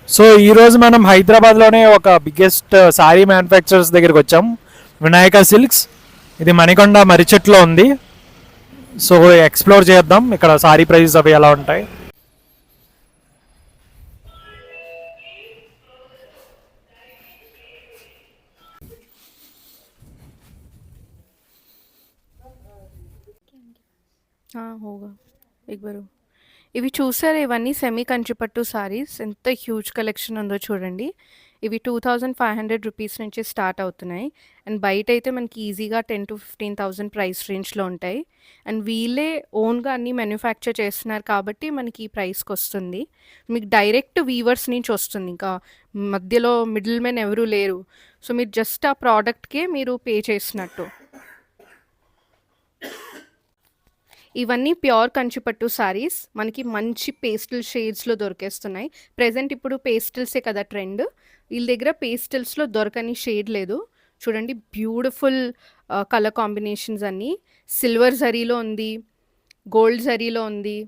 So ఈరోజు మనం హైదరాబాద్లోనే ఒక బిగ్గెస్ట్ సారీ మ్యానుఫ్యాక్చరర్స్ దగ్గరికి వచ్చాం, వినాయక సిల్క్స్. ఇది మణికొండ మరిచెట్లో ఉంది. సో ఎక్స్ప్లోర్ చేద్దాం ఇక్కడ సారీ ప్రైజెస్ అవి ఎలా ఉంటాయి. హోగా ఎగ్బరు ఇవి చూసారు, ఇవన్నీ సెమీ కంచిపట్టు సారీస్. ఎంత హ్యూజ్ కలెక్షన్ ఉందో చూడండి. ఇవి 2500 రూపీస్ నుంచి స్టార్ట్ అవుతున్నాయి. అండ్ బయట అయితే మనకి ఈజీగా 10,000 to 15,000 ప్రైస్ రేంజ్లో ఉంటాయి. అండ్ వీళ్ళే ఓన్గా అన్నీ మ్యానుఫ్యాక్చర్ చేస్తున్నారు కాబట్టి మనకి ఈ ప్రైస్కి వస్తుంది. మీకు డైరెక్ట్ వీవర్స్ నుంచి వస్తుంది, ఇంకా మధ్యలో మిడిల్ మెన్ ఎవరూ లేరు. సో మీరు జస్ట్ ఆ ప్రోడక్ట్కే మీరు పే చేసినట్టు. ఇవన్నీ ప్యూర్ కంచిపట్టు సారీస్. మనకి మంచి పేస్టల్ షేడ్స్లో దొరికేస్తున్నాయి. ప్రెజెంట్ ఇప్పుడు పేస్టల్సే కదా ట్రెండ్. వీళ్ళ దగ్గర పేస్టల్స్లో దొరకని షేడ్ లేదు. చూడండి, బ్యూటిఫుల్ కలర్ కాంబినేషన్స్ అన్నీ. సిల్వర్ జరీలో ఉంది, గోల్డ్ జరీలో ఉంది.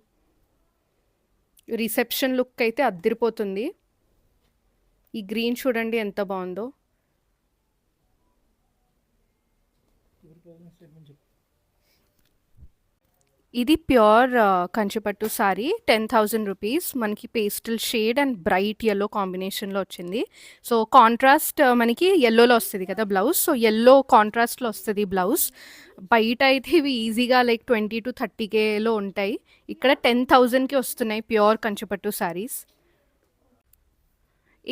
రిసెప్షన్ లుక్ అయితే అద్దిరిపోతుంది. ఈ గ్రీన్ చూడండి ఎంత బాగుందో. ఇది ప్యూర్ కంచిపట్టు సారీ, 10,000 రూపీస్. మనకి pastel shade and bright yellow కాంబినేషన్లో వచ్చింది. సో కాంట్రాస్ట్ మనకి ఎల్లోలో వస్తుంది కదా బ్లౌజ్. సో ఎల్లో కాంట్రాస్ట్లో వస్తుంది బ్లౌజ్. బయట అయితే ఇవి ఈజీగా లైక్ 20 to 30Kలో ఉంటాయి. ఇక్కడ 10,000కి వస్తున్నాయి ప్యూర్ కంచిపట్టు సారీస్.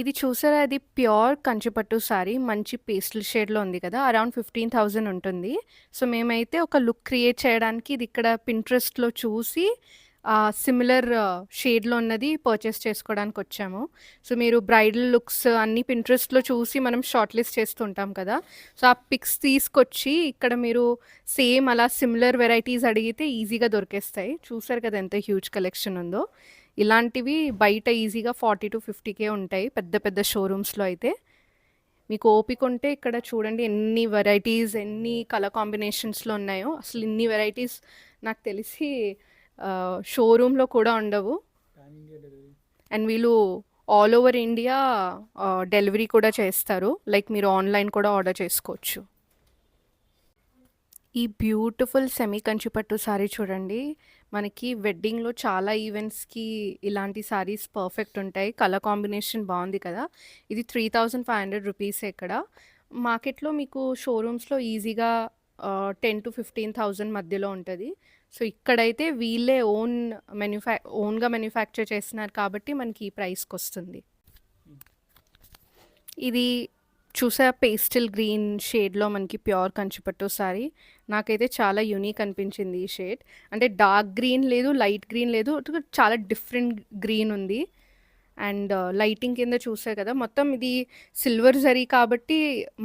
ఇది చూసారా, అది ప్యూర్ కంచిపట్టు సారీ. మంచి పేస్టల్ షేడ్లో ఉంది కదా, అరౌండ్ 15,000 ఉంటుంది. సో మేమైతే ఒక లుక్ క్రియేట్ చేయడానికి ఇది ఇక్కడ పింట్రెస్ట్లో చూసి సిమిలర్ షేడ్లో ఉన్నది పర్చేస్ చేసుకోవడానికి వచ్చాము. సో మీరు బ్రైడల్ లుక్స్ అన్నీ పింట్రెస్ట్లో చూసి మనం షార్ట్ లిస్ట్ చేస్తుంటాం కదా. సో ఆ పిక్స్ తీసుకొచ్చి ఇక్కడ మీరు సేమ్ అలా సిమిలర్ వెరైటీస్ అడిగితే ఈజీగా దొరికేస్తాయి. చూసారు కదా ఎంత హ్యూజ్ కలెక్షన్ ఉందో. ఇలాంటివి బయట ఈజీగా 40 to 50K ఉంటాయి పెద్ద పెద్ద షోరూమ్స్లో అయితే. మీకు ఓపిక ఉంటే ఇక్కడ చూడండి ఎన్ని వెరైటీస్, ఎన్ని కలర్ కాంబినేషన్స్లో ఉన్నాయో. అసలు ఇన్ని వెరైటీస్ నాకు తెలిసి షోరూంలో కూడా ఉండవు. అండ్ వీళ్ళు ఆల్ ఓవర్ ఇండియా డెలివరీ కూడా చేస్తారు. లైక్ మీరు ఆన్లైన్ కూడా ఆర్డర్ చేసుకోవచ్చు. ఈ బ్యూటిఫుల్ సెమీ కంచిపట్టు సారీ చూడండి. మనకి వెడ్డింగ్లో చాలా ఈవెంట్స్కి ఇలాంటి సారీస్ పర్ఫెక్ట్ ఉంటాయి. కలర్ కాంబినేషన్ బాగుంది కదా. ఇది 3,500 రూపీస్. ఇక్కడ మార్కెట్లో మీకు షోరూమ్స్లో ఈజీగా 10,000 to 15,000 మధ్యలో ఉంటుంది. సో ఇక్కడైతే వీళ్ళే ఓన్గా మ్యానుఫ్యాక్చర్ చేస్తున్నారు కాబట్టి మనకి ఈ ప్రైస్కి వస్తుంది. ఇది చూసా, పేస్టల్ గ్రీన్ షేడ్లో మనకి ప్యూర్ కంచిపట్టు సారీ. నాకైతే చాలా యూనిక్ అనిపించింది ఈ షేడ్. అంటే డార్క్ గ్రీన్ లేదు, లైట్ గ్రీన్ లేదు, చాలా డిఫరెంట్ గ్రీన్ ఉంది. అండ్ లైటింగ్ కింద చూసా కదా, మొత్తం ఇది సిల్వర్ జరీ కాబట్టి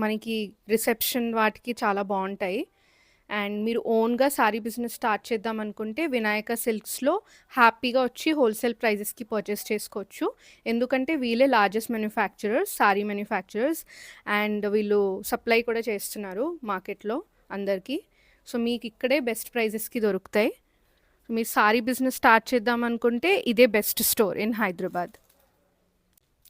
మనకి రిసెప్షన్ వాటికి చాలా బాగుంటాయి. అండ్ మీరు ఓన్గా సారీ బిజినెస్ స్టార్ట్ చేద్దాం అనుకుంటే వినాయక సిల్క్స్లో హ్యాపీగా వచ్చి హోల్సేల్ ప్రైజెస్కి పర్చేస్ చేసుకోవచ్చు. ఎందుకంటే వీళ్ళే largest manufacturers, sorry manufacturers. And వీళ్ళు సప్లై కూడా చేస్తున్నారు మార్కెట్లో అందరికీ. సో మీకు ఇక్కడే బెస్ట్ ప్రైజెస్కి దొరుకుతాయి. మీరు సారీ బిజినెస్ స్టార్ట్ చేద్దాం అనుకుంటే ఇదే బెస్ట్ స్టోర్ ఇన్ హైదరాబాద్.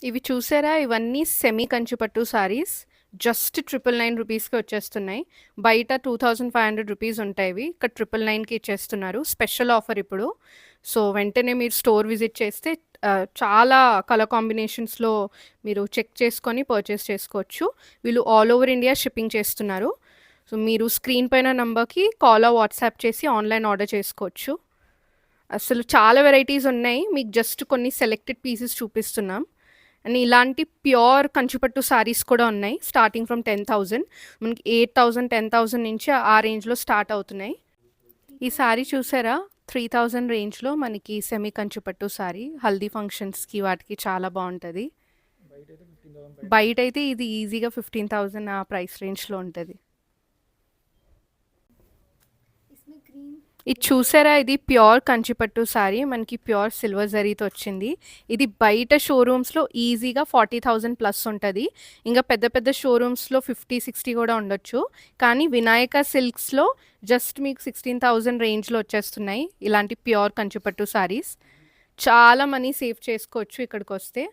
ఇవి చూసారా, ఇవన్నీ సెమీ కంచిపట్టు సారీస్. జస్ట్ 999 రూపీస్కి వచ్చేస్తున్నాయి. బయట 2,500 రూపీస్ ఉంటాయి. ఇక్కడ 999కి ఇచ్చేస్తున్నారు. స్పెషల్ ఆఫర్ ఇప్పుడు. సో వెంటనే మీరు స్టోర్ విజిట్ చేస్తే చాలా కలర్ కాంబినేషన్స్లో మీరు చెక్ చేసుకొని పర్చేస్ చేసుకోవచ్చు. వీళ్ళు ఆల్ ఓవర్ ఇండియా షిప్పింగ్ చేస్తున్నారు. సో మీరు స్క్రీన్ పైన నంబర్కి కాల్ వాట్సాప్ చేసి ఆన్లైన్ ఆర్డర్ చేసుకోవచ్చు. అసలు చాలా వెరైటీస్ ఉన్నాయి. మీకు జస్ట్ కొన్ని సెలెక్టెడ్ పీసెస్ చూపిస్తున్నాం. అండ్ ఇలాంటి ప్యూర్ కంచిపట్టు సారీస్ కూడా ఉన్నాయి. స్టార్టింగ్ ఫ్రమ్ 10,000, మనకి 8,000, 10,000 నుంచి ఆ రేంజ్లో స్టార్ట్ అవుతున్నాయి. ఈ సారీ చూసారా, 3,000 రేంజ్లో మనకి సెమీ కంచిపట్టు సారీ. హల్దీ ఫంక్షన్స్కి వాటికి చాలా బాగుంటుంది. బయట అయితే ఇది ఈజీగా 15,000 ఆ ప్రైస్ రేంజ్లో ఉంటుంది. ఇది చూసారా, ఇది ప్యూర్ కంచిపట్టు సారీ. మనకి ప్యూర్ సిల్వర్ జరీతో వచ్చింది. ఇది బయట షోరూమ్స్లో ఈజీగా 40,000 ప్లస్ ఉంటుంది. ఇంకా పెద్ద పెద్ద షోరూమ్స్లో 50, 60 కూడా ఉండొచ్చు. కానీ వినాయక సిల్క్స్లో జస్ట్ మీకు 16,000 రేంజ్లో వచ్చేస్తున్నాయి ఇలాంటి ప్యూర్ కంచిపట్టు సారీస్. చాలా మనీ సేవ్ చేసుకోవచ్చు ఇక్కడికి వస్తే.